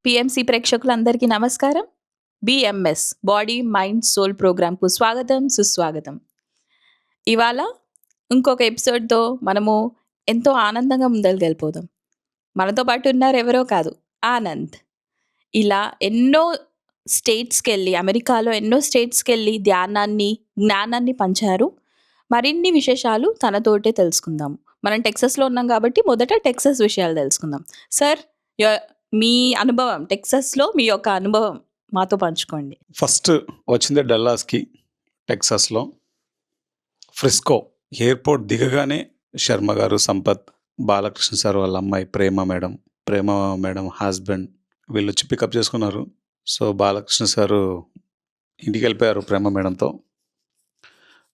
PMC ప్రేక్షకులందరికీ నమస్కారం. BMS body, mind, soul ప్రోగ్రామ్‌కు స్వాగతం, సుస్వాగతం. ఇవాళ ఇంకొక ఎపిసోడ్‌తో మనము ఎంతో ఆనందంగా ముందలకెళ్ళిపోదాం. మనతో పాటు ఉన్నారు ఎవరో కాదు, ఆనంద్. ఇలా ఎన్నో స్టేట్స్‌కెళ్ళి, అమెరికాలో ఎన్నో స్టేట్స్‌కెళ్ళి ధ్యానాన్ని, జ్ఞానాన్ని పంచారు. మరిన్ని విశేషాలు తనతోటే తెలుసుకుందాం. మనం టెక్సాస్‌లో ఉన్నాం కాబట్టి మొదట టెక్సాస్ విషయాలు తెలుసుకుందాం. సార్, య మీ అనుభవం, టెక్సాస్‌లో మీ యొక్క అనుభవం మాతో పంచుకోండి. ఫస్ట్ వచ్చింది డల్లాస్‌కి, టెక్సాస్‌లో. ఫ్రిస్కో ఎయిర్‌పోర్ట్ దిగగానే శర్మ గారు, సంపత్, బాలకృష్ణ సార్ వాళ్ళ అమ్మాయి ప్రేమ మేడం హస్బెండ్ వీళ్ళొచ్చి పికప్ చేసుకున్నారు. సో, బాలకృష్ణ సారు ఇంటికెళ్ళిపోయారు ప్రేమ మేడంతో.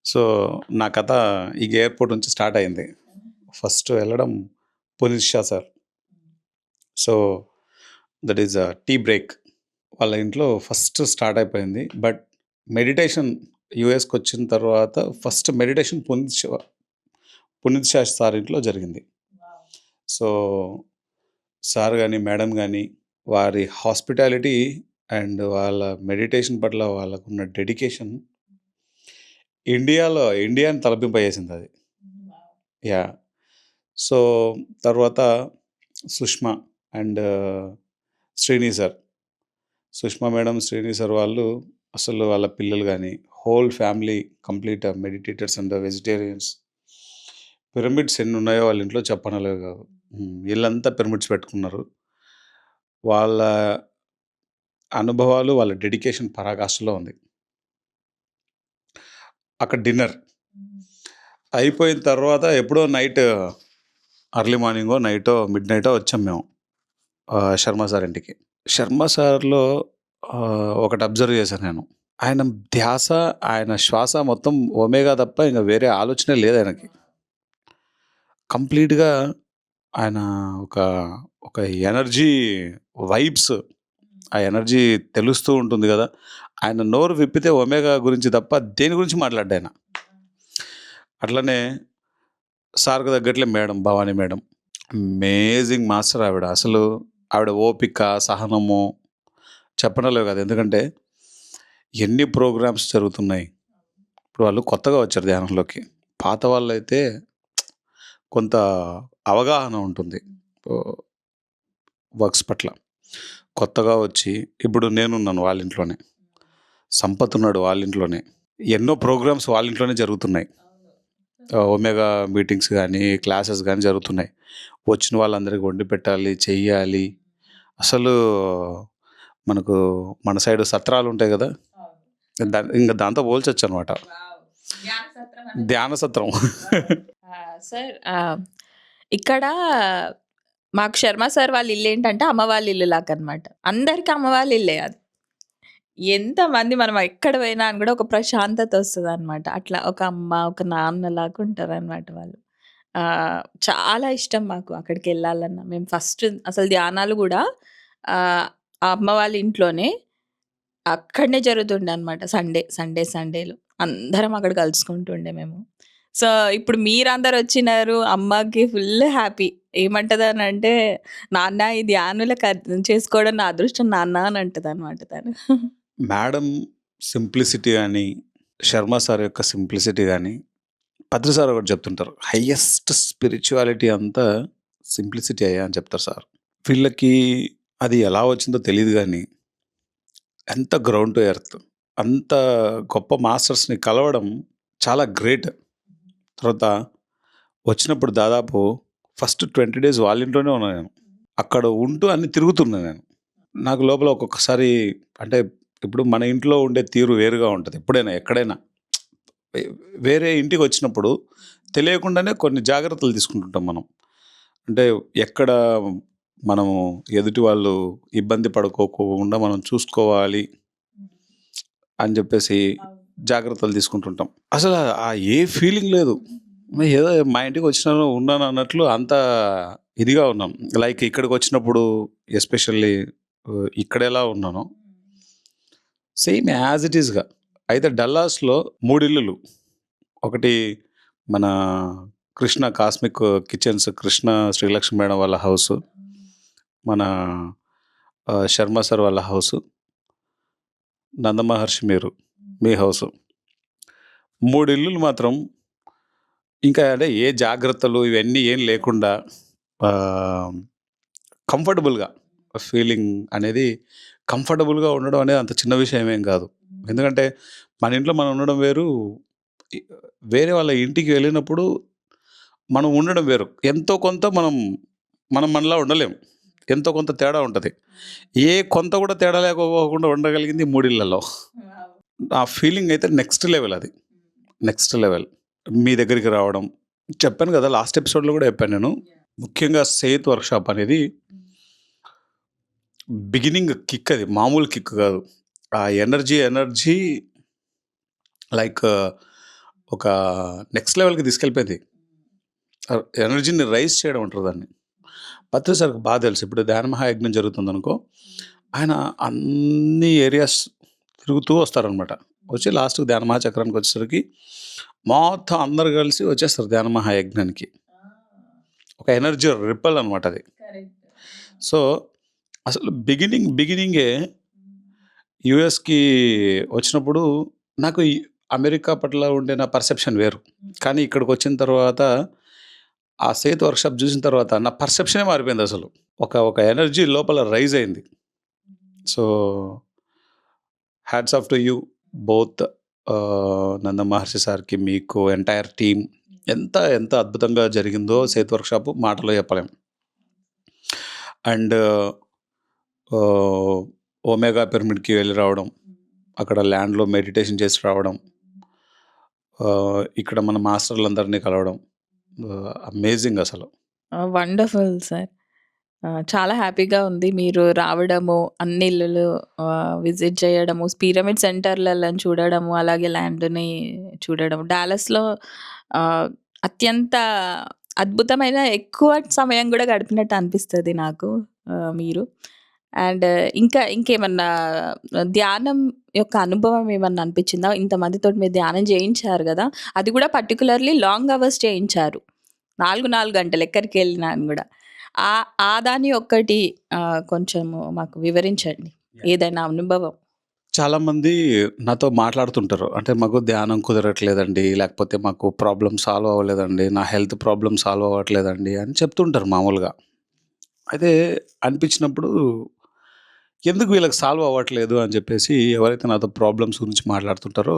సో, నా కథ ఇక ఎయిర్‌పోర్ట్ నుంచి స్టార్ట్ అయింది. ఫస్ట్ వెళ్ళడం Puneet Shah sir. So, that is tea break. వాళ్ళ ఇంట్లో ఫస్ట్ స్టార్ట్ అయిపోయింది. బట్ మెడిటేషన్ యూఎస్‌కి వచ్చిన తర్వాత first meditation Puneet Shah sir ఇంట్లో జరిగింది. సో, సార్ కానీ, మేడం కానీ వారి హాస్పిటాలిటీ అండ్ వాళ్ళ మెడిటేషన్ పట్ల వాళ్ళకున్న డెడికేషన్ ఇండియాని తలపింపజేసింది అది. యాహ్! సో, తర్వాత Sushma and Srini sir. Sushma madam, Srini sir వాళ్ళు అసలు వాళ్ళ పిల్లలు కానీ whole family complete meditators and vegetarians. Pyramids ఎన్ని ఉన్నాయో వాళ్ళ ఇంట్లో చెప్పనలేవు కాదు. వీళ్ళంతా పిరమిడ్స్ పెట్టుకున్నారు. వాళ్ళ అనుభవాలు, వాళ్ళ డెడికేషన్ పరాకాష్ఠలో ఉంది. అక్కడ డిన్నర్ అయిపోయిన తర్వాత ఎప్పుడో నైట్ అర్లీ మార్నింగో నైటో మిడ్ నైటో వచ్చాం మేము శర్మ సార్ ఇంటికి. శర్మ సార్లో ఒకటి అబ్జర్వ్ చేశాను నేను. ఆయన ధ్యాస, ఆయన శ్వాస మొత్తం ఒమేగా తప్ప ఇంకా వేరే ఆలోచనే లేదు ఆయనకి. కంప్లీట్‌గా ఆయన ఒక ఎనర్జీ వైబ్స్, ఆ ఎనర్జీ తెలుస్తూ ఉంటుంది కదా! ఆయన నోరు విప్పితే ఒమేగా గురించి తప్ప దేని గురించి మాట్లాడ్డు ఆయన. అట్లనే సార్‌కి తగ్గట్లే madam, Bhavani madam. Amazing master ఆవిడ. అసలు ఆవిడ ఓపిక, సహనము చెప్పనలేవు కాదు. ఎందుకంటే ఎన్ని ప్రోగ్రామ్స్ జరుగుతున్నాయి. ఇప్పుడు వాళ్ళు కొత్తగా వచ్చారు ధ్యానంలోకి. పాత వాళ్ళైతే కొంత అవగాహన ఉంటుంది వర్క్స్ పట్ల. కొత్తగా వచ్చి ఇప్పుడు నేనున్నాను వాళ్ళ ఇంట్లోనే, సంపత్ ఉన్నాడు వాళ్ళ ఇంట్లోనే, ఎన్నో ప్రోగ్రామ్స్ వాళ్ళ ఇంట్లోనే జరుగుతున్నాయి. ఒమేగా మీటింగ్స్ కానీ, క్లాసెస్ కానీ జరుగుతున్నాయి. వచ్చిన వాళ్ళందరికీ వండి పెట్టాలి, చెయ్యాలి. అసలు మన సైడు సత్రాలు ఉంటాయి కదా, ఇంకా దాంతో పోల్చొచ్చు అనమాట. ధ్యాన సత్రం. సార్, ఇక్కడ మాకు శర్మ సార్ వాళ్ళ ఇల్లు ఏంటంటే అమ్మ వాళ్ళ ఇల్లు లాగా అనమాట. అందరికీ అమ్మ వాళ్ళ ఇల్లే అది. ఎంతమంది మనం ఎక్కడ పోయినా అని కూడా ఒక ప్రశాంతత వస్తుంది అనమాట. అట్లా ఒక అమ్మ, ఒక నాన్న లాగా ఉంటారు అనమాట వాళ్ళు. చాలా ఇష్టం మాకు అక్కడికి వెళ్ళాలన్నా. మేము ఫస్ట్ అసలు ధ్యానాలు కూడా ఆ అమ్మ వాళ్ళ ఇంట్లోనే అక్కడనే జరుగుతుండే అనమాట. సండేలు అందరం అక్కడ కలుసుకుంటుండే మేము. సో, ఇప్పుడు మీరందరూ వచ్చినారు. అమ్మకి ఫుల్ హ్యాపీ. ఏమంటదనంటే, నాన్న ఈ ధ్యానుల చేసుకోవడం నా అదృష్టం నాన్న అని అంటదనమాట తను. మేడం సింప్లిసిటీ కానీ, శర్మ సార్ యొక్క సింప్లిసిటీ కానీ, పత్రి సార్ ఒకటి చెప్తుంటారు, హయ్యెస్ట్ స్పిరిచువాలిటీ అంతా సింప్లిసిటీ అయ్యా అని చెప్తారు సార్. వీళ్ళకి అది ఎలా వచ్చిందో తెలియదు కానీ ఎంత గ్రౌండ్ టు ఎర్త్, అంత గొప్ప మాస్టర్స్ని కలవడం చాలా గ్రేట్. తర్వాత వచ్చినప్పుడు దాదాపు ఫస్ట్ 20 days వాళ్ళ ఇంట్లోనే ఉన్నాను నేను. అక్కడ ఉంటూ అన్ని తిరుగుతున్నాను నేను. నాకు లోపల ఒక్కొక్కసారి అంటే ఇప్పుడు మన ఇంట్లో ఉండే తీరు వేరుగా ఉంటుంది. ఎప్పుడైనా ఎక్కడైనా వేరే ఇంటికి వచ్చినప్పుడు తెలియకుండానే కొన్ని జాగ్రత్తలు తీసుకుంటుంటాం మనం. అంటే ఎక్కడ మనము ఎదుటి వాళ్ళు ఇబ్బంది పడుకోకుండా మనం చూసుకోవాలి అని చెప్పేసి జాగ్రత్తలు తీసుకుంటుంటాం. అసలు ఏ ఫీలింగ్ లేదు. ఏదో మా ఇంటికి ఉన్నాను అన్నట్లు అంత ఇదిగా ఉన్నాం. లైక్ ఇక్కడికి వచ్చినప్పుడు ఎస్పెషల్లీ ఇక్కడ ఎలా ఉన్నానో సేమ్ యాజ్ ఇట్ ఈస్గా. అయితే డల్లాస్లో 3 ఇల్లులు. ఒకటి మన Krishna cosmic kitchens, Krishna Srilakshmi madam వాళ్ళ హౌస్, మన శర్మ సార్ వాళ్ళ హౌసు, నందమహర్షి మీరు మీ హౌసు. 3 ఇల్లులు మాత్రం ఇంకా అంటే ఏ జాగ్రత్తలు ఇవన్నీ ఏం లేకుండా కంఫర్టబుల్‌గా ఫీలింగ్ అనేది కంఫర్టబుల్‌గా ఉండడం అనేది అంత చిన్న విషయం ఏం కాదు. ఎందుకంటే మన ఇంట్లో మనం ఉండడం వేరు, ఇ వేరే వాళ్ళ ఇంటికి వెళ్ళినప్పుడు మనం ఉండడం వేరు. ఎంతో కొంత మనం మనలా ఉండలేం. ఎంతో కొంత తేడా ఉంటది. ఏ కొంత కూడా తేడా లేకోకుండా ఉండగలిగింది 3 ఇళ్లలో. ఆ ఫీలింగ్ అయితే నెక్స్ట్ లెవెల్ అది. Next level. మీ దగ్గరికి రావడం. చెప్పాను కదా! లాస్ట్ ఎపిసోడ్‌లో కూడా చెప్పాను నేను. ముఖ్యంగా సేత్ వర్క్‌షాప్ అనేది బిగినింగ్ కిక్ అది. మామూలు కిక్ కాదు. ఆ ఎనర్జీ లైక్ ఒక నెక్స్ట్ లెవెల్‌కి తీసుకెళ్ళిపోయింది. ఎనర్జీని రైజ్ చేయడం అంటారు దాన్ని. పత్రి సార్‌కి బాగా తెలుసు. ఇప్పుడు ధ్యాన మహాయజ్ఞం జరుగుతుందనుకో, ఆయన అన్ని ఏరియాస్ తిరుగుతూ వస్తారనమాట. వచ్చి లాస్ట్‌కి ధ్యాన మహాచక్రానికి వచ్చేసరికి మొత్తం అందరూ కలిసి వచ్చేస్తారు ధ్యాన మహాయజ్ఞానికి. ఒక ఎనర్జీ రిపెల్ అనమాట అది. సో, అసలు బిగినింగే యూఎస్‌కి వచ్చినప్పుడు నాకు ఈ అమెరికా పట్ల ఉండే నా పర్సెప్షన్ వేరు. కానీ ఇక్కడికొచ్చిన తర్వాత ఆ సేత్ వర్క్‌షాప్ చూసిన తర్వాత నా పర్సెప్షనే మారిపోయిందసలు. ఒక ఎనర్జీ లోపల రైజ్ అయింది. So, hats off to you both Nanda Maharshi సార్‌కి, మీకు ఎంటైర్ టీమ్. ఎంత అద్భుతంగా జరిగిందో సేత్ వర్క్‌షాప్ మాటల్లో చెప్పలేం. అండ్ ఒమేగా పిరమిడ్‌కి వెళ్ళి రావడం, అక్కడ ల్యాండ్‌లో మెడిటేషన్ చేసి రావడం, ఇక్కడ మన మాస్టర్లందరినీ కలవడం అమేజింగ్ అసలు. Wonderful sir. చాలా హ్యాపీగా ఉంది మీరు రావడము, అన్ని ఇల్లులు విజిట్ చేయడము, పిరమిడ్ సెంటర్‌లను చూడడము, అలాగే ల్యాండ్‌ని చూడడం. డాలస్‌లో అత్యంత అద్భుతమైన ఎక్కువ సమయం గూడా గడిపినట్టు అనిపిస్తది నాకు మీరు. అండ్ ఇంకేమన్నా ధ్యానం యొక్క అనుభవం ఏమన్నా అనిపించిందా? ఇంతమందితోటి మీరు ధ్యానం చేయించారు గదా! అది గూడా పర్టిక్యులర్‌లీ లాంగ్ అవర్స్ చేయించారు. 4 గంటలు ఎక్కడికెళ్ళినాను గూడా. ఆ దాని ఒక్కటి కొంచెము మాకు వివరించండి. ఏదైనా అనుభవం. చాలామంది నాతో మాట్లాడుతుంటారు. అంటే మాకు ధ్యానం కుదరట్లేదండి, లేకపోతే మాకు ప్రాబ్లమ్ సాల్వ్ అవ్వలేదండి, నా హెల్త్ ప్రాబ్లమ్ సాల్వ్ అవ్వట్లేదండి అని చెప్తుంటారు మామూలుగా. అయితే అనిపించినప్పుడు ఎందుకు వీళ్ళకి సాల్వ్ అవ్వట్లేదు అని చెప్పేసి ఎవరైతే నాతో ప్రాబ్లమ్స్ గురించి మాట్లాడుతుంటారో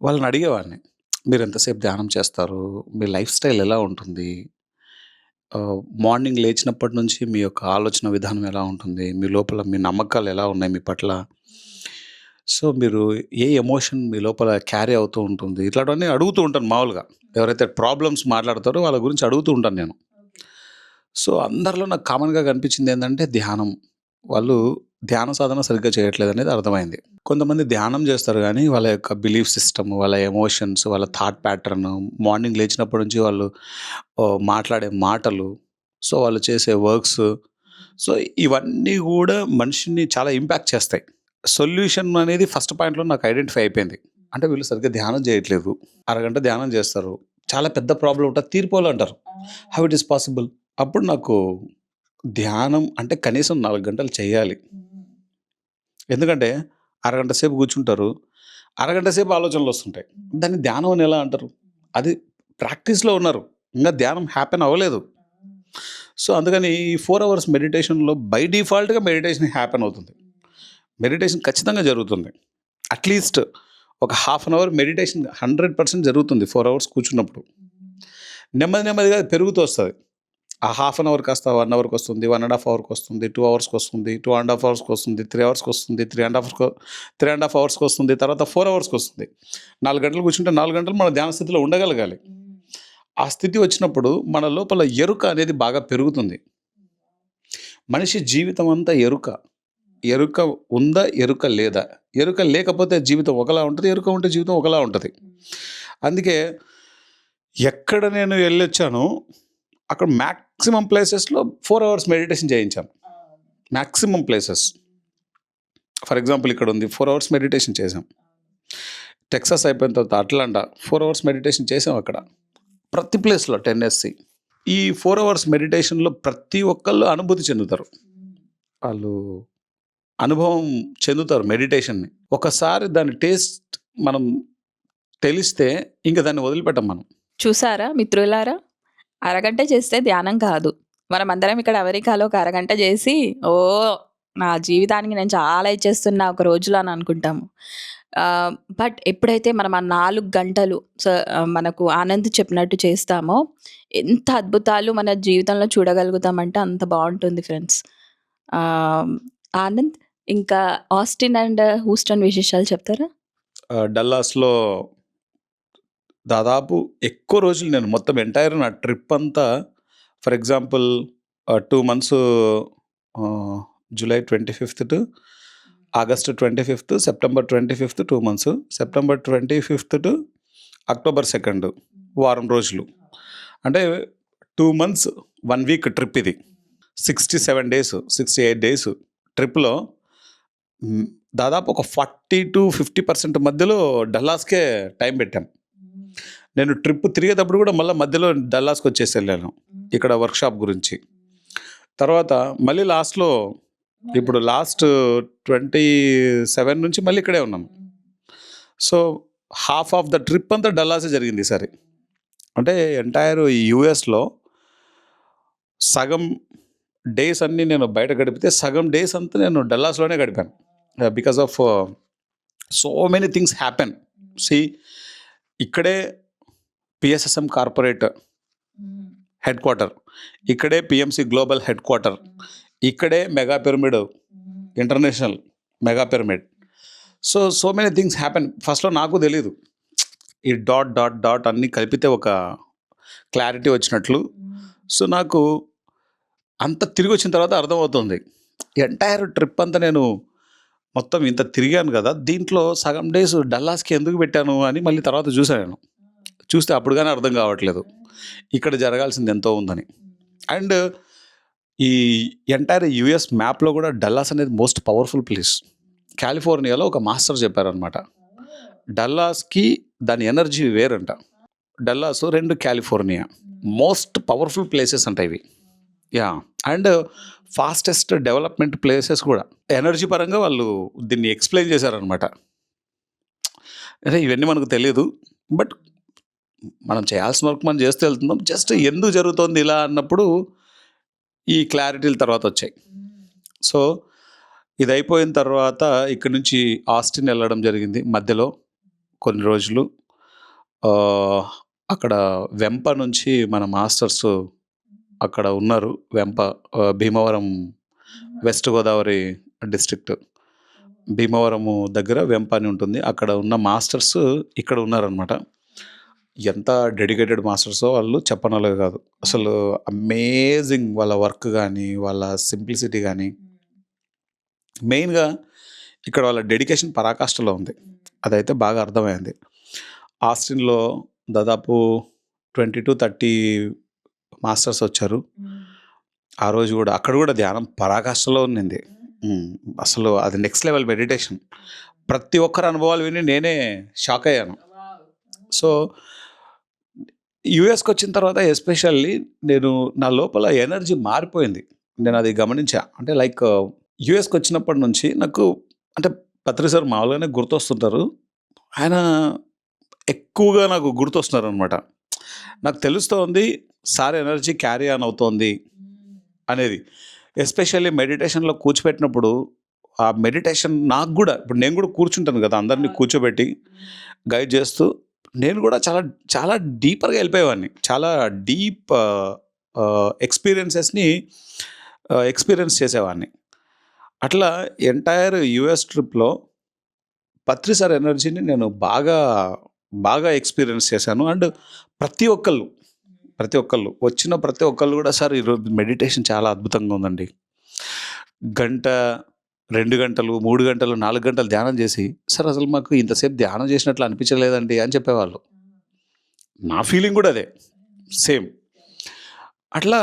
వాళ్ళని అడిగేవాడిని. మీరు ఎంతసేపు ధ్యానం చేస్తారు? మీ లైఫ్ స్టైల్ ఎలా ఉంటుంది? మార్నింగ్ లేచినప్పటి నుంచి మీ యొక్క ఆలోచన విధానం ఎలా ఉంటుంది? మీ లోపల మీ నమ్మకాలు ఎలా ఉన్నాయి మీ పట్ల? సో, మీరు ఏ ఎమోషన్ మీ లోపల క్యారీ అవుతూ ఉంటుంది? ఇట్లాంటివన్నీ అడుగుతూ ఉంటాను మామూలుగా. ఎవరైతే ప్రాబ్లమ్స్ మాట్లాడతారో వాళ్ళ గురించి అడుగుతూ ఉంటాను నేను. సో, అందరిలో నాకు కామన్‌గా కనిపించిందేందంటే ధ్యానం. వాళ్ళు ధ్యాన సాధన సరిగ్గా చేయట్లేదనేది అర్థమైంది. కొంతమంది ధ్యానం చేస్తారు గానీ, వాళ్ళ యొక్క బిలీఫ్ సిస్టమ్, వాళ్ళ ఎమోషన్స్, వాళ్ళ థాట్ ప్యాటర్న్, మార్నింగ్ లేచినప్పటి నుంచి వాళ్ళు మాట్లాడే మాటలు, సో, వాళ్ళు చేసే వర్క్స్, సో, ఇవన్నీ గూడా మనిషిని చాలా ఇంపాక్ట్ చేస్తాయి. సొల్యూషన్ అనేది ఫస్ట్ పాయింట్‌లో నాకు ఐడెంటిఫై అయిపోయింది. అంటే వీళ్ళు సరిగ్గా ధ్యానం చేయట్లేదు. అరగంట ధ్యానం చేస్తారు. చాలా పెద్ద ప్రాబ్లమ్ ఉంటది. తీరిపోవాలంటారు. How it is possible? అప్పుడు నాకు ధ్యానం అంటే కనీసం 4 గంటలు చేయాలి. ఎందుకంటే అరగంట సేపు కూర్చుంటారు. అరగంట సేపు ఆలోచనలొస్తుంటాయి. దాన్ని ధ్యానం అని ఎలా అంటారు? అది ప్రాక్టీస్‌లో ఉన్నారు. ఇంగా ధ్యానం హ్యాపెన్ అవ్వలేదు. సో, అందుకని ఈ 4 అవర్స్ మెడిటేషన్‌లో బై డిఫాల్ట్‌గా మెడిటేషన్ హ్యాపెన్ అవుతుంది. మెడిటేషన్ ఖచ్చితంగా జరుగుతుంది. అట్‌లీస్ట్ ఒక హాఫ్ అన్ అవర్ మెడిటేషన్ 100% జరుగుతుంది 4 అవర్స్ కూర్చున్నప్పుడు. నెమ్మదిగా అది పెరుగుతూ వస్తది. ఆ హాఫ్ అన్ అవర్ కాస్త 1 అవర్‌కొస్తుంది, 1½ అవర్‌కొస్తుంది, 2 అవర్స్‌కొస్తుంది, 2½ అవర్స్‌కొస్తుంది, 3 అవర్స్‌కొస్తుంది, 3½ అవర్స్‌కొస్తుంది, తర్వాత 4 అవర్స్‌కొస్తుంది. 4 గంటలు కూర్చుంటే 4 గంటలు మన ధ్యాన స్థితిలో ఉండగలగాలి. ఆ స్థితి వచ్చినప్పుడు మన లోపల ఎరుక అనేది బాగా పెరుగుతుంది. మనిషి జీవితం అంతా ఎరుక. ఎరుక ఉందా? ఎరుక లేదా? ఎరుక లేకపోతే జీవితం ఒకలా ఉంటది. ఎరుక ఉంటే జీవితం ఒకలా ఉంటది. అందుకే ఎక్కడ నేను ఎళ్ళొచ్చానో అక్కడ మాక్సిమం ప్లేసెస్‌లో 4 అవర్స్ మెడిటేషన్ చేయించాను. Maximum places. ఫర్ ఎగ్జాంపుల్ ఇక్కడుంది 4 అవర్స్ మెడిటేషన్ చేశాం. టెక్సాస్ అయిపోయిన తర్వాత అట్లాంటా 4 అవర్స్ మెడిటేషన్ చేశాం అక్కడ. ప్రతి ప్లేస్‌లో 10SC. ఈ 4 అవర్స్ మెడిటేషన్‌లో ప్రతి ఒక్కళ్ళు అనుభూతి చెందుతారు. వాళ్ళు అనుభవం చెందుతారు మెడిటేషన్‌ని. ఒకసారి దాని టేస్ట్ మనం తెలిస్తే ఇంక దాన్ని వదిలిపెట్టం మనం. చూసారా మిత్రులారా? అరగంట చేస్తే ధ్యానం కాదు. మనమందరం ఇక్కడ అమెరికాలో ఒక అరగంట చేసి, ఓహ్! నా జీవితానికి నేను చాలా ఇచ్చేస్తున్నా ఒక రోజులో అని అనుకుంటాము. బట్ ఎప్పుడైతే మనం ఆ 4 గంటలు మనకు ఆనంద్ చెప్పినట్టు చేస్తామో, ఎంత అద్భుతాలు మన జీవితంలో చూడగలుగుతామంటే అంత బావుంటుంది ఫ్రెండ్స్. ఆహ్, ఆనంద్ ఇంకా ఆస్టిన్ అండ్ హూస్టన్ విశేషాలు చెప్తారా? డల్లాస్‌లో దాదాపు ఎక్కువ రోజులు నేను మొత్తం ఎంటైర్ నా ట్రిప్ అంతా ఫర్ ఎగ్జాంపుల్ 2 మంత్స్ జూలై 25థ్ టు ఆగస్ట్ 25థ్, సెప్టెంబర్ 25థ్ 2 మంత్స్, సెప్టెంబర్ 25థ్ టు అక్టోబర్ 2 వారం రోజులు. అంటే 2 మంత్స్ 1 వీక్ ట్రిప్ ఇది. 67 డేస్, 68 డేస్ ట్రిప్‌లో దాదాపు ఒక 40-50% మధ్యలో డల్లాస్‌కే టైం పెట్టాం. నేను ట్రిప్ తిరిగేటప్పుడు కూడా మళ్ళీ మధ్యలో డల్లాస్కి వచ్చేసి వెళ్ళాను ఇక్కడ వర్క్షాప్ గురించి. తర్వాత మళ్ళీ లాస్ట్లో ఇప్పుడు లాస్ట్ 27 నుంచి మళ్ళీ ఇక్కడే ఉన్నాం. So half of the trip అంతా డల్లాసే జరిగింది ఈసారి. అంటే ఎంటైర్ యూఎస్లో సగం డేస్ అన్నీ నేను బయట గడిపితే సగం డేస్ అంతా నేను డల్లాస్లోనే గడిపాను. Because of so many things happen. ఇక్కడే పిఎస్ఎస్ఎం కార్పొరేట్ హెడ్ క్వార్టర్, ఇక్కడే పిఎంసి గ్లోబల్ హెడ్ క్వార్టర్, ఇక్కడే mega pyramid international mega pyramid. So many things happen. ఫస్ట్లో నాకు తెలీదు, ఈ డాట్ డాట్ డాట్ అన్నీ కలిపితే ఒక క్లారిటీ వచ్చినట్లు. సో నాకు అంత తిరిగి వచ్చిన తర్వాత అర్థమవుతుంది, ఎంటైర్ ట్రిప్ అంతా నేను మొత్తం ఇంత తిరిగాను కదా, దీంట్లో సగం డేస్ డల్లాస్కి ఎందుకు పెట్టాను అని మళ్ళీ తర్వాత చూసాను. చూస్తే అప్పుడు కానీ అర్థం కావట్లేదు ఇక్కడ జరగాల్సింది ఎంతో ఉందని. అండ్ ఈ ఎంటైర్ యుఎస్ మ్యాప్లో కూడా డల్లాస్ అనేది మోస్ట్ పవర్ఫుల్ ప్లేస్. కాలిఫోర్నియాలో ఒక మాస్టర్ చెప్పారనమాట, డల్లాస్కి దాని ఎనర్జీ వేరంట. Dallas 2 California most powerful places అంట ఇవి. అండ్ ఫాస్టెస్ట్ డెవలప్మెంట్ ప్లేసెస్ కూడా. ఎనర్జీ పరంగా వాళ్ళు దీన్ని ఎక్స్ప్లెయిన్ చేశారనమాట. అంటే ఇవన్నీ మనకు తెలియదు, బట్ మనం చేయాల్సిన వర్క్ మనం చేస్తూ వెళ్తున్నాం. జస్ట్ ఎందుకు జరుగుతుంది ఇలా అన్నప్పుడు ఈ క్లారిటీల తర్వాత వచ్చాయి. సో ఇది అయిపోయిన తర్వాత ఇక్కడ నుంచి ఆస్టిన్ వెళ్ళడం జరిగింది. మధ్యలో కొన్ని రోజులు అక్కడ వెంప నుంచి మన మాస్టర్స్ అక్కడ ఉన్నారు. వెంప భీమవరం, వెస్ట్ గోదావరి డిస్ట్రిక్ట్, భీమవరము దగ్గర వెంప అని ఉంటుంది. అక్కడ ఉన్న మాస్టర్స్ ఇక్కడ ఉన్నారనమాట. ఎంత డెడికేటెడ్ మాస్టర్సో వాళ్ళు చెప్పనలే కాదు. అసలు అమేజింగ్ వాళ్ళ వర్క్ కానీ, వాళ్ళ సింప్లిసిటీ కానీ. మెయిన్గా ఇక్కడ వాళ్ళ డెడికేషన్ పరాకాష్ఠలో ఉంది. అదైతే బాగా అర్థమైంది. ఆస్టిన్లో దాదాపు 20-30 మాస్టర్స్ వచ్చారు ఆ రోజు కూడా. అక్కడ కూడా ధ్యానం పరాకాష్ఠలో ఉన్నింది. అసలు అది నెక్స్ట్ లెవెల్ మెడిటేషన్. ప్రతి ఒక్కరి అనుభవాలు విని నేనే షాక్ అయ్యాను. సో యూఎస్కి వచ్చిన తర్వాత ఎస్పెషల్లీ నేను నా లోపల ఎనర్జీ మారిపోయింది. నేను అది గమనించా. అంటే లైక్ యూఎస్కి వచ్చినప్పటి నుంచి నాకు, అంటే పత్రి సార్ మామూలుగానే గుర్తొస్తుంటారు, ఆయన ఎక్కువగా నాకు గుర్తొస్తున్నారు అనమాట. నాకు తెలుస్తోంది సార్ ఎనర్జీ క్యారీ ఆన్ అవుతోంది అనేది. ఎస్పెషల్లీ మెడిటేషన్లో కూర్చోబెట్టినప్పుడు ఆ మెడిటేషన్ నాకు కూడా, ఇప్పుడు నేను కూడా కూర్చుంటాను కదా అందరినీ కూర్చోబెట్టి గైడ్ చేస్తూ, నేను కూడా చాలా చాలా డీపర్గా వెళ్ళిపోయేవాడిని. చాలా డీప్ ఎక్స్పీరియన్సెస్ని ఎక్స్పీరియన్స్ చేసేవాడిని. అట్లా ఎంటైర్ యూఎస్ ట్రిప్లో పత్రి సార్ ఎనర్జీని నేను బాగా బాగా ఎక్స్పీరియన్స్ చేశాను. అండ్ ప్రతి ఒక్కళ్ళు వచ్చిన ప్రతి ఒక్కళ్ళు కూడా, సార్ ఈరోజు మెడిటేషన్ చాలా అద్భుతంగా ఉందండి, 1 గంట 2 గంటలు 3 గంటలు 4 గంటలు ధ్యానం చేసి, సార్ అసలు మాకు ఇంతసేపు ధ్యానం చేసినట్లు అనిపించలేదండి అని చెప్పేవాళ్ళు. నా ఫీలింగ్ కూడా అదే సేమ్. అట్లా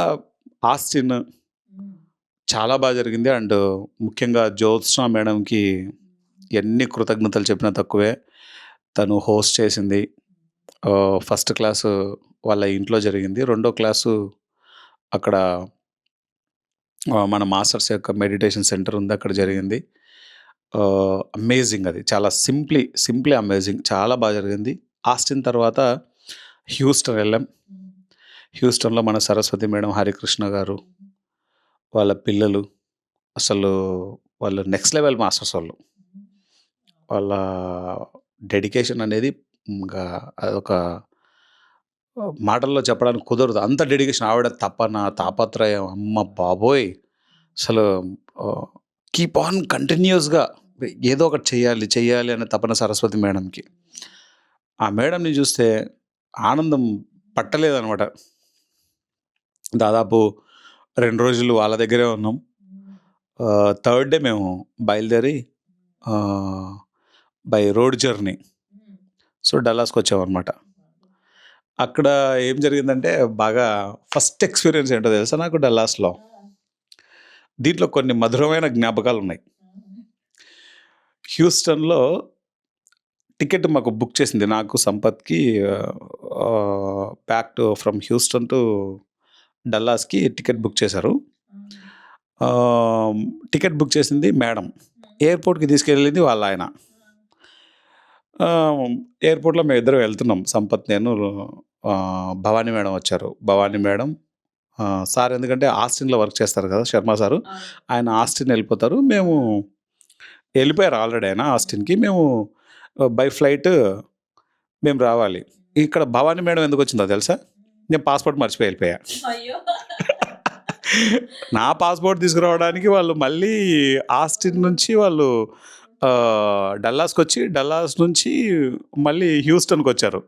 ఆస్టిన్ చాలా బాగా జరిగింది. అండ్ ముఖ్యంగా జ్యోత్స్నా మేడంకి ఎన్ని కృతజ్ఞతలు చెప్పినా తక్కువే. తను హోస్ట్ చేసింది. ఫస్ట్ క్లాసు వాళ్ళ ఇంట్లో జరిగింది. 2వ క్లాసు అక్కడ మన మాస్టర్స్ యొక్క మెడిటేషన్ సెంటర్ ఉంది, అక్కడ జరిగింది. అమేజింగ్ అది. చాలా సింప్లీ అమేజింగ్. చాలా బాగా జరిగింది. ఆస్టిన్ తర్వాత హ్యూస్టన్ వెళ్ళాం. హ్యూస్టన్‌లో మన సరస్వతి మేడం, హరికృష్ణ గారు, వాళ్ళ పిల్లలు అసలు వాళ్ళు నెక్స్ట్ లెవెల్ మాస్టర్స్ వాళ్ళు. వాళ్ళ డెడికేషన్ అనేది ఇంకా అదొక మాటల్లో చెప్పడానికి కుదరదు. అంత డెడికేషన్. ఆవిడ తపన, తాపత్రయం అమ్మ బాబోయ్! అసలు కీప్ ఆన్ కంటిన్యూయస్‌గా ఏదో ఒకటి చెయ్యాలి అనే తపన సరస్వతి మేడంకి. ఆ మేడంని చూస్తే ఆనందం పట్టలేదనమాట. దాదాపు 2 రోజులు వాళ్ళ దగ్గరే ఉన్నాం. థర్డ్ డే మేము బయలుదేరి బై రోడ్ జర్నీ డల్లాస్‌కొచ్చామనమాట. అక్కడ ఏం జరిగిందంటే బాగా ఫస్ట్ ఎక్స్‌పీరియన్స్ ఏంటో తెలుసా నాకు డల్లాస్‌లో? దీంట్లో కొన్ని మధురమైన జ్ఞాపకాలున్నాయి. హ్యూస్టన్‌లో టికెట్ మాకు బుక్ చేసింది. నాకు, సంపత్‌కి బ్యాక్ ఫ్రమ్ హ్యూస్టన్ టు డల్లాస్‌కి టికెట్ బుక్ చేశారు. టికెట్ బుక్ చేసింది మేడం. ఎయిర్‌పోర్ట్‌కి తీసుకెళ్ళింది వాళ్ళ ఆయన. ఎయిర్‌పోర్ట్‌లో మేమిద్దరం వెళ్తున్నాం. సంపత్, నేను, భవానీ మేడం వచ్చారు. భవానీ మేడం సార్ ఎందుకంటే ఆస్టిన్‌లో వర్క్ చేస్తారు కదా శర్మ సారు. ఆయన ఆస్టిన్ వెళ్ళిపోతారు. మేము వెళ్ళిపోయారు ఆల్రెడీ ఆయన ఆస్టిన్‌కి. మేము బై ఫ్లైట్ మేము రావాలి. ఇక్కడ భవానీ మేడం ఎందుకు వచ్చిందో తెలుసా? నేను పాస్‌పోర్ట్ మర్చిపోయి వెళ్ళిపోయా. నా పాస్‌పోర్ట్ తీసుకురావడానికి వాళ్ళు మళ్ళీ ఆస్టిన్ నుంచి వాళ్ళు డల్లాస్‌కొచ్చి, డల్లాస్ నుంచి మళ్ళీ హ్యూస్టన్‌కొచ్చారు.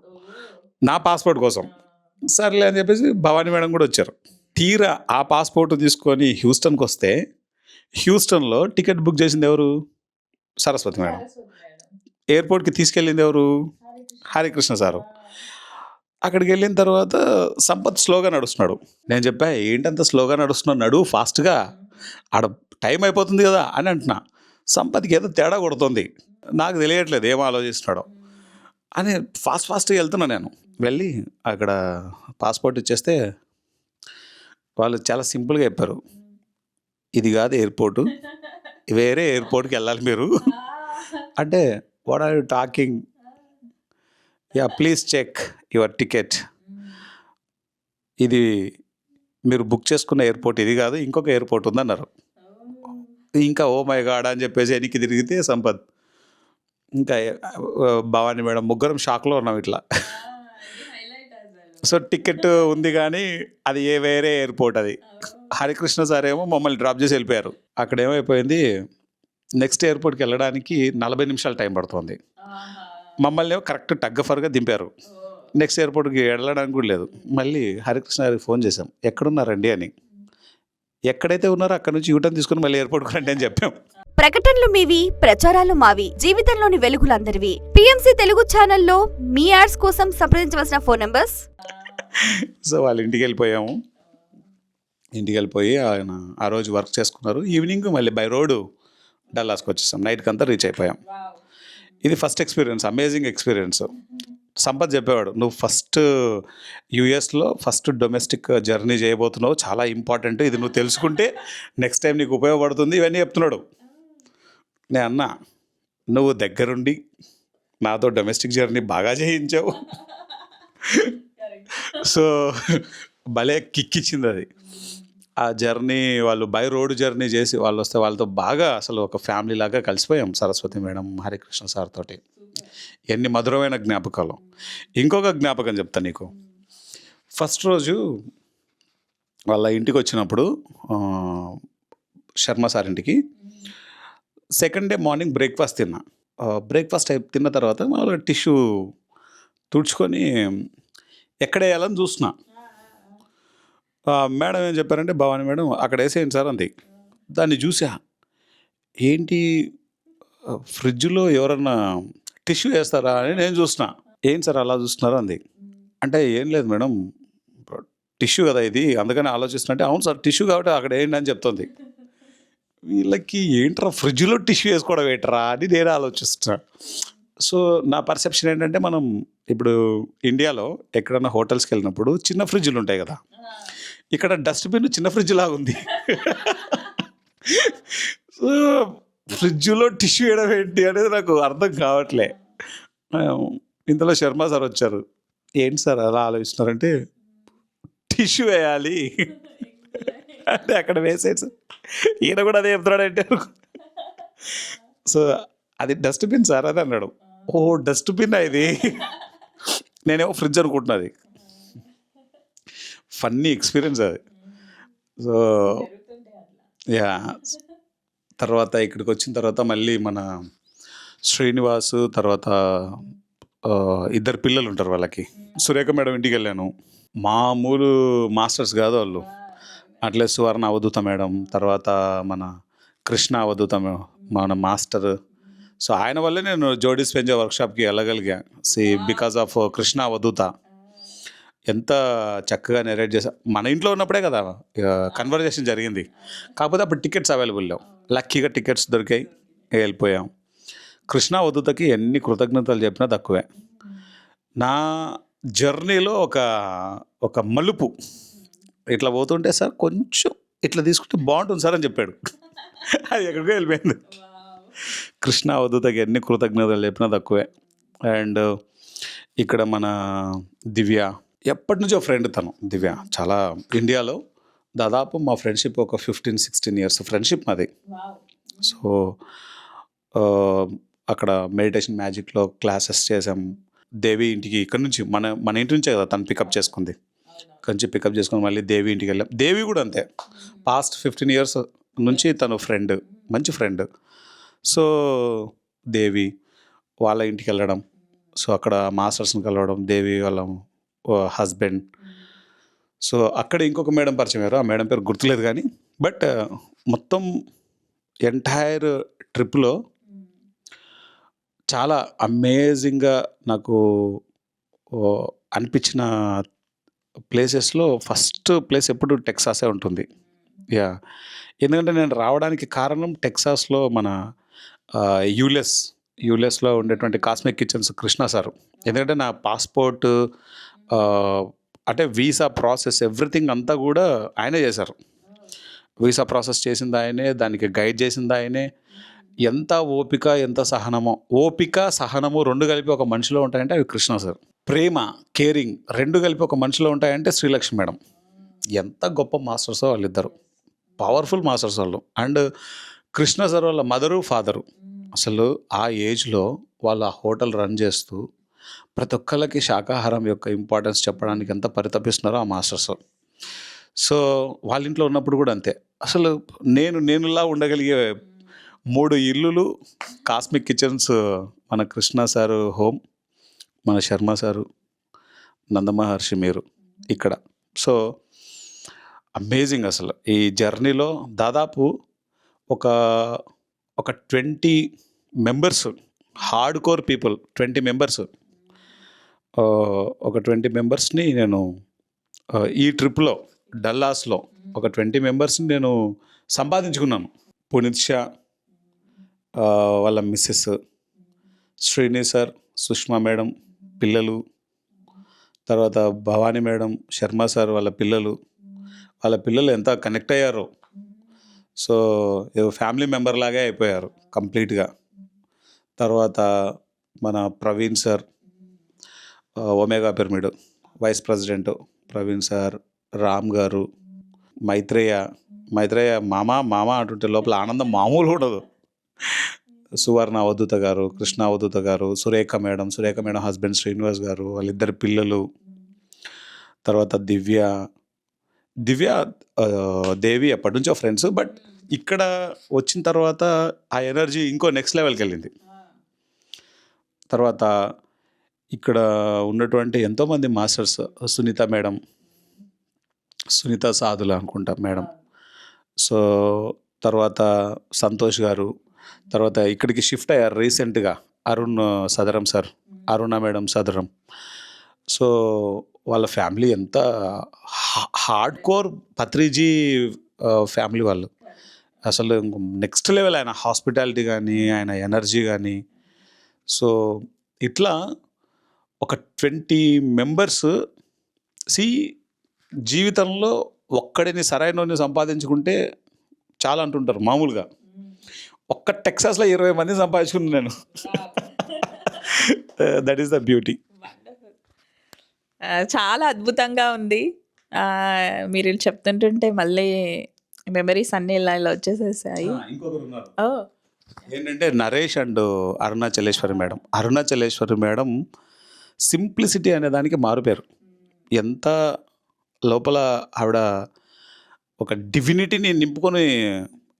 నా పాస్‌పోర్ట్ కోసం. సర్లే అని చెప్పేసి భవానీ మేడం కూడా వచ్చారు. తీరా ఆ పాస్‌పోర్ట్ తీసుకొని హ్యూస్టన్‌కొస్తే, హ్యూస్టన్‌లో టికెట్ బుక్ చేసింది ఎవరు? సరస్వతి మేడం. ఎయిర్‌పోర్ట్‌కి తీసుకెళ్ళింది ఎవరు? హరికృష్ణ సారు. అక్కడికి వెళ్ళిన తర్వాత సంపత్ స్లోగా నడుస్తున్నాడు. నేను చెప్పా, ఏంటంత స్లోగా నడుస్తున్నావు, నడువు ఫాస్ట్‌గా, ఆడ టైం అయిపోతుంది కదా అని అంటున్నా. సంపత్కి ఏదో తేడా కొడుతుంది. నాకు తెలియట్లేదు ఏం ఆలోచిస్తున్నాడో అని ఫాస్ట్‌గా వెళ్తున్నా నేను. వెళ్ళి అక్కడ పాస్‌పోర్ట్ ఇచ్చేస్తే వాళ్ళు చాలా సింపుల్‌గా చెప్పారు. ఇది కాదు ఎయిర్‌పోర్టు, వేరే ఎయిర్‌పోర్ట్‌కి వెళ్ళాలి మీరు అంటే, what are you talking? Please check your ticket. ఇది మీరు బుక్ చేసుకున్న ఎయిర్‌పోర్ట్ ఇది కాదు, ఇంకొక ఎయిర్‌పోర్ట్ ఉందన్నారు. ఇంకా ఓ మై గాడ్ అని చెప్పేసి వెనక్కి తిరిగితే సంపత్, ఇంకా భవానీ మేడం, ముగ్గురం షాక్లో ఉన్నాం ఇట్లా. సో టికెట్ ఉంది కానీ అది వేరే ఎయిర్‌పోర్ట్ అది. హరికృష్ణ సార్ ఏమో మమ్మల్ని డ్రాప్ చేసి వెళ్ళిపోయారు. అక్కడ ఏమైపోయింది, నెక్స్ట్ ఎయిర్‌పోర్ట్‌కి వెళ్ళడానికి 40 నిమిషాలు టైం పడుతుంది. మమ్మల్ని ఏమో కరెక్ట్ టగ్గఫర్గా దింపారు. నెక్స్ట్ ఎయిర్‌పోర్ట్‌కి వెళ్ళడానికి కూడా లేదు. మళ్ళీ హరికృష్ణ గారికి ఫోన్ చేశాం, ఎక్కడున్నారండి అని. ఎక్కడైతే ఉన్నారో అక్కడ నుంచి యూటర్న్ తీసుకుని మళ్ళీ ఎయిర్‌పోర్ట్‌కి రండి అని చెప్పాం. ప్రకటనలు మీవి, ప్రచారాలు మావి, జీవితంలోని వెలుగులందరివి. పిఎంసి తెలుగు ఛానల్లో మీ యాడ్స్ కోసం సంప్రదించవలసిన ఫోన్ నంబర్స్. సో వాళ్ళ ఇంటికి వెళ్ళిపోయాము. ఇంటికి వెళ్ళిపోయి ఆయన ఆ రోజు వర్క్ చేసుకున్నారు. ఈవినింగ్ మళ్ళీ బై రోడ్డు డల్లాస్కి వచ్చేసాం. నైట్కి అంతా రీచ్ అయిపోయాం. ఇది first experience, amazing experience. Sampath చెప్పేవాడు, నువ్వు ఫస్ట్ యూఎస్లో ఫస్ట్ డొమెస్టిక్ జర్నీ చేయబోతున్నావు, చాలా ఇంపార్టెంట్, ఇది నువ్వు తెలుసుకుంటే నెక్స్ట్ టైం నీకు ఉపయోగపడుతుంది, ఇవన్నీ చెప్తున్నాడు. నేను అన్నా, నువ్వు దగ్గరుండి నాతో డొమెస్టిక్ జర్నీ బాగా చేయించావు. సో భలే కిక్కిచ్చింది అది. ఆ జర్నీ వాళ్ళు బై రోడ్ జర్నీ చేసి వాళ్ళు వస్తే వాళ్ళతో బాగా అసలు ఒక ఫ్యామిలీ లాగా కలిసిపోయాం. సరస్వతి మేడం, హరికృష్ణ సార్ తోటి ఎన్ని మధురమైన జ్ఞాపకాలు. ఇంకొక జ్ఞాపకం చెప్తా నీకు. ఫస్ట్ రోజు వాళ్ళ ఇంటికి వచ్చినప్పుడు శర్మ సార్ ఇంటికి, సెకండ్ డే మార్నింగ్ బ్రేక్ఫాస్ట్ తిన్నా. బ్రేక్ఫాస్ట్ తిన్న తర్వాత మామూలుగా టిష్యూ తుడుచుకొని ఎక్కడ వేయాలని చూస్తున్నా. మేడం ఏం చెప్పారంటే, భవానీ మేడం అక్కడ వేసేయండి సార్ అంది. దాన్ని చూసా, ఏంటి ఫ్రిడ్జ్లో ఎవరన్నా టిష్యూ వేస్తారా అని నేను చూస్తున్నా. ఏం సార్ అలా చూస్తున్నారు అంది. అంటే ఏం లేదు మేడం, టిష్యూ కదా ఇది, అందుకని ఆలోచిస్తున్నట్టే. అవును సార్ టిష్యూ కాబట్టి అక్కడ వేయండి అని చెప్తుంది. వీళ్ళకి ఏంట్రా ఫ్రిడ్జ్లో టిష్యూ వేసుకోవడం ఏంట్రా అని నేను ఆలోచిస్తున్నా. సో నా పర్సెప్షన్ ఏంటంటే, మనం ఇప్పుడు ఇండియాలో ఎక్కడన్నా హోటల్స్కి వెళ్ళినప్పుడు చిన్న ఫ్రిడ్జ్లు ఉంటాయి కదా, ఇక్కడ డస్ట్బిన్ చిన్న ఫ్రిడ్జ్ లాగా ఉంది. సో ఫ్రిడ్జ్లో టిష్యూ వేయడం ఏంటి అనేది నాకు అర్థం కావట్లే. ఆ, ఇంతలో శర్మ సార్ వచ్చారు. ఏంటి సార్ అలా ఆలోచిస్తున్నారంటే, టిష్యూ వేయాలి అంటే అక్కడ వేసేది సార్. ఈయన కూడా అదే చెప్తున్నాడంటే, సో అది డస్ట్బిన్ సార్ అని అన్నాడు. ఓ డస్ట్బిన్ ఇది, నేనేమో ఫ్రిడ్జ్ అనుకుంటున్నది. ఫన్నీ ఎక్స్పీరియన్స్ అది. సో యా, తర్వాత ఇక్కడికి వచ్చిన తర్వాత మళ్ళీ మన శ్రీనివాస్, తర్వాత ఇద్దరు పిల్లలు ఉంటారు వాళ్ళకి, సురేఖ మేడం ఇంటికి వెళ్ళాను. మామూలు మాస్టర్స్ కాదు వాళ్ళు. అట్లే సువర్ణ అవధూత మేడం, తర్వాత మన కృష్ణ అవధూత మన మాస్టర్. సో ఆయన వల్లే నేను జోడీ స్పెంజా వర్క్షాప్కి వెళ్ళగలిగా. బికాస్ ఆఫ్ కృష్ణ అవధూత ఎంత చక్కగా నెరేట్ చేసా. మన ఇంట్లో ఉన్నప్పుడే కదా కన్వర్జేషన్ జరిగింది. కాకపోతే అప్పుడు టికెట్స్ అవైలబుల్ లేవు. లక్కీగా టికెట్స్ దొరికాయి, వెళ్ళిపోయాం. కృష్ణ అవధూతకి ఎన్ని కృతజ్ఞతలు చెప్పినా తక్కువే. నా జర్నీలో ఒక మలుపు ఇట్లా పోతుంటే, సార్ కొంచెం ఇట్లా తీసుకుంటే బాగుంటుంది సార్ అని చెప్పాడు. అది ఎక్కడికో వెళ్ళిపోయింది. కృష్ణ అవధూతకి ఎన్ని కృతజ్ఞతలు చెప్పినా తక్కువే. అండ్ ఇక్కడ మన దివ్య, ఎప్పటి నుంచో ఫ్రెండ్ తను. దివ్య చాలా ఇండియాలో దాదాపు మా ఫ్రెండ్షిప్ ఒక 15-16 ఇయర్స్ ఫ్రెండ్షిప్ మాది. సో అక్కడ మెడిటేషన్ మ్యాజిక్లో క్లాసెస్ చేసాం. దేవి ఇంటికి ఇక్కడ నుంచి మన ఇంటి నుంచే కదా తను పికప్ చేసుకుంది. కొంచెం పికప్ చేసుకుని మళ్ళీ దేవి ఇంటికి వెళ్ళాం. దేవి కూడా అంతే, పాస్ట్ 15 ఇయర్స్ నుంచి తను ఫ్రెండ్, మంచి ఫ్రెండ్. సో దేవి వాళ్ళ ఇంటికి వెళ్ళడం, సో అక్కడ మాస్టర్స్ని కలవడం, దేవి వాళ్ళ హస్బెండ్. సో అక్కడ ఇంకొక మేడం పరిచయం అయ్యారు. ఆ మేడం పేరు గుర్తులేదు కానీ, బట్ మొత్తం ఎంటైర్ ట్రిప్లో చాలా అమేజింగ్గా నాకు అనిపించిన ప్లేసెస్లో ఫస్ట్ ప్లేస్ ఎప్పుడు టెక్సాసే ఉంటుంది. యా, ఎందుకంటే నేను రావడానికి కారణం టెక్సాస్లో మన యూఎస్లో ఉండేటువంటి కాస్మిక్ కిచెన్స్ కృష్ణ సారు. ఎందుకంటే నా పాస్పోర్ట్ అంటే వీసా ప్రాసెస్ ఎవ్రీథింగ్ అంతా కూడా ఆయనే చేశారు. వీసా ప్రాసెస్ చేసింది ఆయనే, దానికి గైడ్ చేసింది ఆయనే. ఎంత ఓపిక, ఎంత సహనమో, ఓపిక సహనము రెండు కలిపి ఒక మనిషిలో ఉంటాయంటే అవి కృష్ణ సార్. ప్రేమ, కేరింగ్ రెండు కలిపి ఒక మనిషిలో ఉంటాయంటే శ్రీలక్ష్మి మేడం. ఎంత గొప్ప మాస్టర్సో వాళ్ళిద్దరు, పవర్ఫుల్ మాస్టర్స్ వాళ్ళు. అండ్ కృష్ణ సార్ వాళ్ళ మదరు, ఫాదరు అసలు ఆ ఏజ్లో వాళ్ళ హోటల్ రన్ చేస్తూ ప్రతి ఒక్కళ్ళకి శాకాహారం యొక్క ఇంపార్టెన్స్ చెప్పడానికి ఎంత పరితపిస్తున్నారో ఆ మాస్టర్స్. సో వాళ్ళ ఇంట్లో ఉన్నప్పుడు కూడా అంతే. అసలు నేనులా ఉండగలిగే 3 ఇల్లులు కాస్మిక్ కిచెన్స్, మన కృష్ణ సారు హోమ్, మన శర్మ సారు, నందమహర్షి మీరు ఇక్కడ. So amazing. అసలు ఈ జర్నీలో దాదాపు ఒక 20 members, hard core people 20 members, ఒక 20 మెంబర్స్ని నేను ఈ ట్రిప్లో డల్లాస్లో ఒక 20 మెంబర్స్ని నేను సంపాదించుకున్నాను. పునీత్ షా వాళ్ళ missus, Srini sir, Sushma madam పిల్లలు, తర్వాత భవానీ మేడం, శర్మ సార్ వాళ్ళ పిల్లలు ఎంత కనెక్ట్ అయ్యారో. సో ఫ్యామిలీ మెంబర్ లాగే అయిపోయారు కంప్లీట్గా. తర్వాత మన Praveen sir, Omega Pyramid vice president Praveen sir, Ram garu, Maitreya మామ అంటుంటే లోపల ఆనందం మామూలు ఉండదు. సువర్ణ అవధూత గారు, కృష్ణ అవధూత గారు, సురేఖ మేడం హస్బెండ్ శ్రీనివాస్ గారు, వాళ్ళిద్దరు పిల్లలు, తర్వాత దివ్య దేవి ఎప్పటి నుంచో ఫ్రెండ్స్. బట్ ఇక్కడ వచ్చిన తర్వాత ఆ ఎనర్జీ ఇంకో నెక్స్ట్ లెవెల్కి వెళ్ళింది. తర్వాత ఇక్కడ ఉన్నటువంటి ఎంతోమంది మాస్టర్స్, సునీత సాధుల అనుకుంటా మేడం. సో తర్వాత సంతోష్ గారు, తర్వాత ఇక్కడికి షిఫ్ట్ అయ్యారు రీసెంట్గా అరుణ్ సదరం సార్, అరుణ మేడం సదరం. సో వాళ్ళ ఫ్యామిలీ ఎంత హార్డ్ కోర్ పత్రిజీ ఫ్యామిలీ వాళ్ళు. అసలు నెక్స్ట్ లెవెల్ ఆయన హాస్పిటాలిటీ కానీ, ఆయన ఎనర్జీ కానీ. సో ఇట్లా ఒక 20 మెంబర్స్. జీవితంలో ఒక్కడిని సరైనోని సంపాదించుకుంటే చాలా అంటుంటారు మామూలుగా. ఒక్క టెక్సాస్లో 20 మంది సంపాదించుకున్నాను నేను. That is the beauty. చాలా అద్భుతంగా ఉంది. మీరు ఇలా చెప్తుంటుంటే మళ్ళీ మెమరీస్ అన్నీ ఇలా వచ్చేసేసాయి. ఇంకొకరు ఉన్నారు ఓ ఏంటంటే Naresh and Arunachaleswari madam. Arunachaleswari madam simplicity అనే దానికి మారుపేరు. ఎంత లోపల ఆవిడ ఒక డివినిటీని నింపుకొని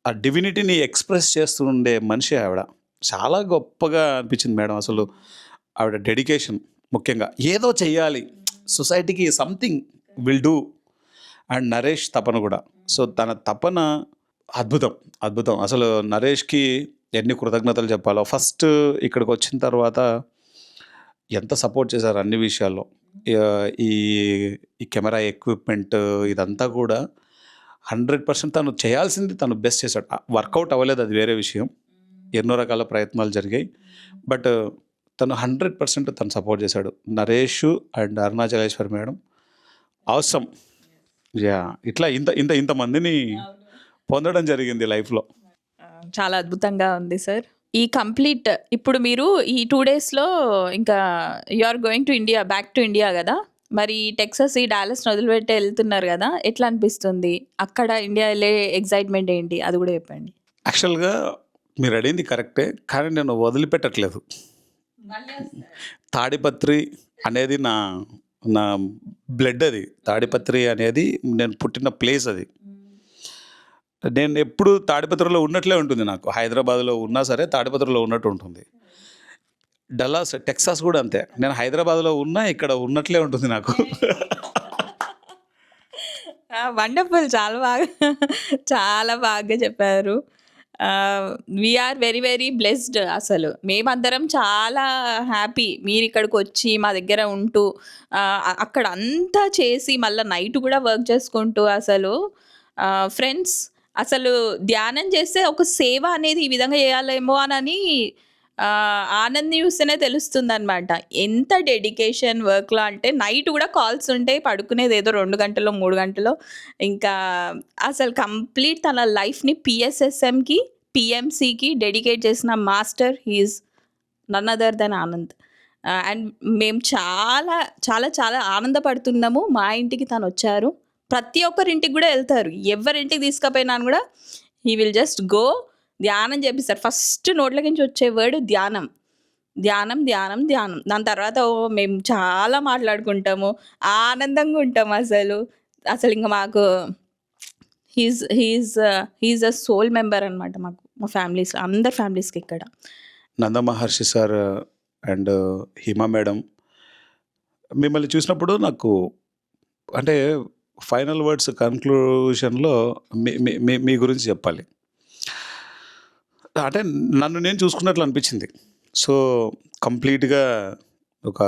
ఆ డివినిటీని ఎక్స్ప్రెస్ చేస్తూ ఉండే మనిషి ఆవిడ. చాలా గొప్పగా అనిపించింది మేడం. అసలు ఆవిడ డెడికేషన్ ముఖ్యంగా ఏదో చెయ్యాలి సొసైటీకి, something will do. And Naresh తపన కూడా. సో తన తపన అద్భుతం అద్భుతం. అసలు నరేష్కి ఎన్ని కృతజ్ఞతలు చెప్పాలో. ఫస్ట్ ఇక్కడికి వచ్చిన తర్వాత ఎంత సపోర్ట్ చేశారు అన్ని విషయాల్లో. ఈ ఈ కెమెరా ఎక్విప్మెంట్ ఇదంతా కూడా 100% తను చేయాల్సింది తను బెస్ట్ చేశాడు. వర్కౌట్ అవ్వలేదు, అది వేరే విషయం. ఎన్నో రకాల ప్రయత్నాలు జరిగాయి. బట్ తను 100% తను సపోర్ట్ చేశాడు. నరేష్ అండ్ అరుణాచలేశ్వరి మేడం అవసరం. యా ఇట్లా ఇంతమందిని పొందడం జరిగింది లైఫ్లో. చాలా అద్భుతంగా ఉంది సార్. ఈ కంప్లీట్ ఇప్పుడు మీరు ఈ 2 డేస్లో ఇంకా you are going to India, back to India కదా. మరి టెక్సాస్ ఈ డాలస్ని వదిలిపెట్టి వెళ్తున్నారు కదా, ఎట్లా అనిపిస్తుంది? అక్కడ ఇండియా వెళ్ళే ఎగ్జైట్మెంట్ ఏంటి, అది కూడా చెప్పండి. యాక్చువల్గా మీరు అడిగింది కరెక్టే, కానీ నేను వదిలిపెట్టట్లేదు. తాడిపత్రి అనేది నా నా బ్లడ్. అది తాడిపత్రి అనేది నేను పుట్టిన ప్లేస్. అది నేను ఎప్పుడు తాడిపత్రిలో ఉన్నట్లే ఉంటుంది నాకు. హైదరాబాద్లో ఉన్నా సరే తాడిపత్రిలో ఉన్నట్టు ఉంటుంది. డల్లాస్ టెక్సాస్ కూడా అంతే. నేను హైదరాబాద్లో ఉన్నా ఇక్కడ ఉన్నట్లే ఉంటుంది నాకు. వండర్ఫుల్. చాలా బాగా చెప్పారు. We are very very blessed. అసలు మేమందరం చాలా హ్యాపీ మీరు ఇక్కడికి వచ్చి మా దగ్గర ఉంటూ అక్కడ అంతా చేసి మళ్ళీ నైట్ కూడా వర్క్ చేసుకుంటూ అసలు ఫ్రెండ్స్ అసలు ధ్యానం చేస్తే ఒక సేవ అనేది ఈ విధంగా చేయాలేమో అని ఆనంద్ చూస్తేనే తెలుస్తుంది అనమాట. ఎంత డెడికేషన్ వర్క్లో అంటే నైట్ కూడా కాల్స్ ఉంటాయి, పడుకునేది ఏదో 2 గంటలో 3 గంటలో. ఇంకా అసలు కంప్లీట్ తన లైఫ్ని పిఎస్ఎస్ఎంకి పిఎంసికి డెడికేట్ చేసిన master he is none other than Anand. And మేము చాలా చాలా చాలా ఆనందపడుతున్నాము. మా ఇంటికి తను వచ్చారు, ప్రతి ఒక్కరింటికి కూడా వెళ్తారు. ఎవరింటికి తీసుకుపోయినా కూడా హీ విల్ జస్ట్ గో ధ్యానం చేపిస్తారు. ఫస్ట్ నోట్లకి నుంచి వచ్చే వర్డ్ ధ్యానం ధ్యానం ధ్యానం ధ్యానం. దాని తర్వాత మేము చాలా మాట్లాడుకుంటాము, ఆనందంగా ఉంటాము. అసలు ఇంకా మాకు హీఈస్ అ సోల్ మెంబర్ అనమాట. మాకు మా ఫ్యామిలీస్ అందరి ఫ్యామిలీస్కి ఇక్కడ నంద మహర్షి సార్ అండ్ హిమా మేడం మిమ్మల్ని చూసినప్పుడు నాకు అంటే ఫైనల్ వర్డ్స్ కన్క్లూషన్లో మీ గురించి చెప్పాలి. అంటే నన్ను నేను చూసుకున్నట్లు అనిపించింది. సో కంప్లీట్గా ఒక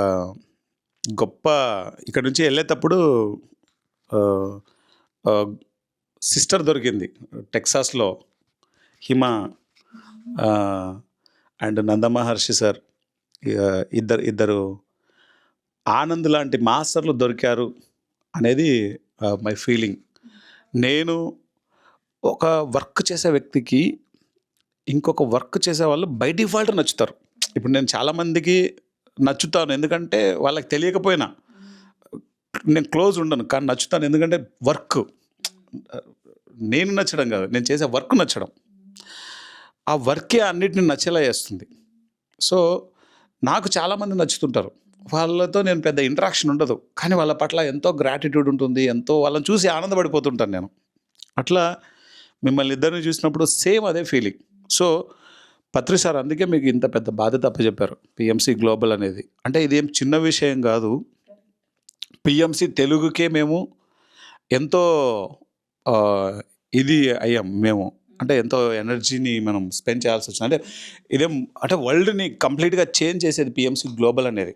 గొప్ప ఇక్కడ నుంచి వెళ్ళేటప్పుడు సిస్టర్ దొరికింది టెక్సాస్లో, హిమా అండ్ నందమహర్షి సార్. ఇద్దరు ఆనంద్ లాంటి మాస్టర్లు దొరికారు అనేది మై ఫీలింగ్. నేను ఒక వర్క్ చేసే వ్యక్తికి ఇంకొక వర్క్ చేసే వాళ్ళు బై డిఫాల్ట్ నచ్చుతారు. ఇప్పుడు నేను చాలామందికి నచ్చుతాను, ఎందుకంటే వాళ్ళకి తెలియకపోయినా నేను క్లోజ్ ఉండను, కానీ నచ్చుతాను. ఎందుకంటే వర్క్ నేను నచ్చడం కాదు, నేను చేసే వర్క్ నచ్చడం. ఆ వర్కే అన్నిటిని నచ్చేలా చేస్తుంది. సో నాకు చాలామంది నచ్చుతుంటారు, వాళ్ళతో నేను పెద్ద ఇంటరాక్షన్ ఉండదు, కానీ వాళ్ళ పట్ల ఎంతో గ్రాటిట్యూడ్ ఉంటుంది, ఎంతో వాళ్ళని చూసి ఆనందపడిపోతుంటాను నేను. అట్లా మిమ్మల్ని ఇద్దరిని చూసినప్పుడు సేమ్ అదే ఫీలింగ్. సో పత్రి సార్ అందుకే మీకు ఇంత పెద్ద బాధ్యత అప్పచెప్పారు, పిఎంసి గ్లోబల్ అనేది. అంటే ఇదేం చిన్న విషయం కాదు. పిఎంసి తెలుగుకే మేము ఎంతో ఇది అయ్యాం మేము, అంటే ఎంతో ఎనర్జీని మనం స్పెండ్ చేయాల్సి వచ్చింది. అంటే ఇదేం అంటే వరల్డ్ని కంప్లీట్గా చేంజ్ చేసేది పిఎంసి గ్లోబల్ అనేది.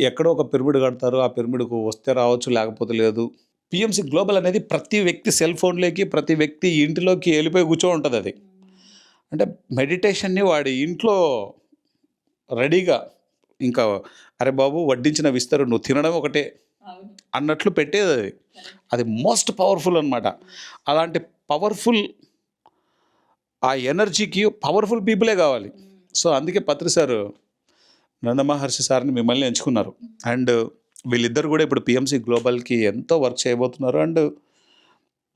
ఎక్కడో ఒక పిరమిడ్ కడతారు, ఆ పిరమిడ్కు వస్తే రావచ్చు లేకపోతే లేదు. పిఎంసి గ్లోబల్ అనేది ప్రతి వ్యక్తి సెల్ ఫోన్లోకి, ప్రతి వ్యక్తి ఇంటిలోకి వెళ్ళిపోయి కూర్చో ఉంటుంది. అది అంటే మెడిటేషన్ని వాడి ఇంట్లో రెడీగా, ఇంకా అరే బాబు వడ్డించిన విస్తరు నువ్వు తినడం ఒకటే అన్నట్లు పెట్టేది. అది మోస్ట్ పవర్ఫుల్ అనమాట. అలాంటి పవర్ఫుల్ ఆ ఎనర్జీకి పవర్ఫుల్ పీపులే కావాలి. సో అందుకే పత్రి సార్ నందమహర్షి సార్ని మిమ్మల్ని ఎంచుకున్నారు. అండ్ వీళ్ళిద్దరు కూడా ఇప్పుడు పిఎంసి గ్లోబల్కి ఎంతో వర్క్ చేయబోతున్నారు. అండ్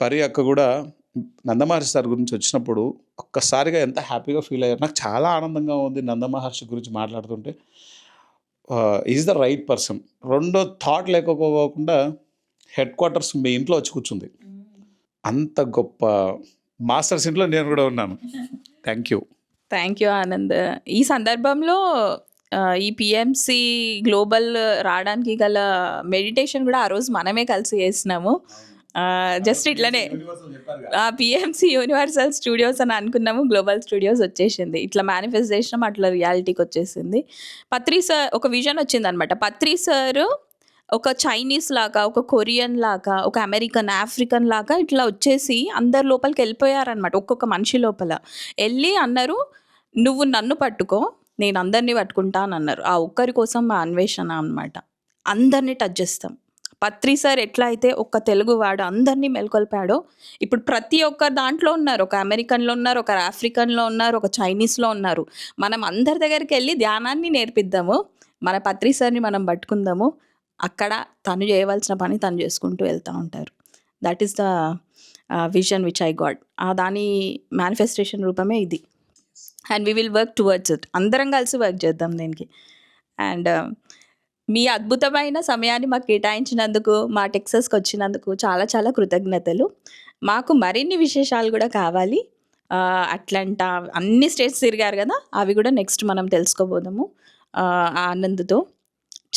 పరి అక్క కూడా నందమహర్షి సార్ గురించి వచ్చినప్పుడు ఒక్కసారిగా ఎంత హ్యాపీగా ఫీల్ అయ్యారు. నాకు చాలా ఆనందంగా ఉంది నందమహర్షి గురించి మాట్లాడుతుంటే. Is the right person. రెండో థాట్ లేకపోకుండా హెడ్ క్వార్టర్స్ మీ ఇంట్లో వచ్చి కూర్చుంది. అంత గొప్ప మాస్టర్స్ ఇంట్లో నేను కూడా ఉన్నాను. Thank you. Thank you Anand. ఈ సందర్భంలో ఈ పిఎంసి గ్లోబల్ రావడానికి గల మెడిటేషన్ కూడా ఆ రోజు మనమే కలిసి చేసినాము. జస్ట్ ఇట్లనే పిఎంసి యూనివర్సల్ స్టూడియోస్ అని అనుకున్నాము, గ్లోబల్ స్టూడియోస్ వచ్చేసింది. ఇట్లా మేనిఫెస్ట్ చేసినాం, అట్లా రియాలిటీకి వచ్చేసింది. పత్రి సార్ ఒక విజన్ వచ్చింది అనమాట. పత్రి సార్ ఒక చైనీస్ లాగా, ఒక కొరియన్ లాగా, ఒక అమెరికన్, ఆఫ్రికన్ లాగా ఇట్లా వచ్చేసి అందరి లోపలికి వెళ్ళిపోయారనమాట. ఒక్కొక్క మనిషి లోపల వెళ్ళి అన్నారు, నువ్వు నన్ను పట్టుకో, నేను అందరినీ పట్టుకుంటా అని అన్నారు. ఆ ఒక్కరి కోసం మా అన్వేషణ అనమాట. అందరినీ టచ్ చేస్తాం. పత్రి సార్ ఎట్లా అయితే ఒక్క తెలుగువాడు అందరినీ మెల్కొల్పాడో, ఇప్పుడు ప్రతి ఒక్కరు దాంట్లో ఉన్నారు. ఒక అమెరికన్లో ఉన్నారు, ఒక ఆఫ్రికన్లో ఉన్నారు, ఒక చైనీస్లో ఉన్నారు. మనం అందరి దగ్గరికి వెళ్ళి ధ్యానాన్ని నేర్పిద్దాము, మన పత్రి సార్ని మనం పట్టుకుందాము. అక్కడ తను చేయవలసిన పని తను చేసుకుంటూ వెళ్తూ ఉంటారు. That is the vision which I got. దాని మేనిఫెస్టేషన్ రూపమే ఇది. And we will work towards it. అందరం కలిసి వర్క్ చేద్దాం దీనికి. అండ్ మీ అద్భుతమైన సమయాన్ని మాకు కేటాయించినందుకు, మా టెక్సస్కి వచ్చినందుకు చాలా చాలా కృతజ్ఞతలు. మాకు మరిన్ని విశేషాలు కూడా కావాలి. అట్లాంటా అన్ని స్టేట్స్ తిరిగారు కదా, అవి కూడా నెక్స్ట్ మనం తెలుసుకోబోదాము ఆనంద్తో.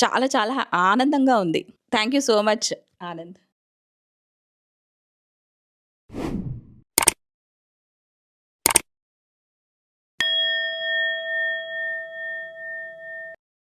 చాలా చాలా ఆనందంగా ఉంది. Thank you so much Anand.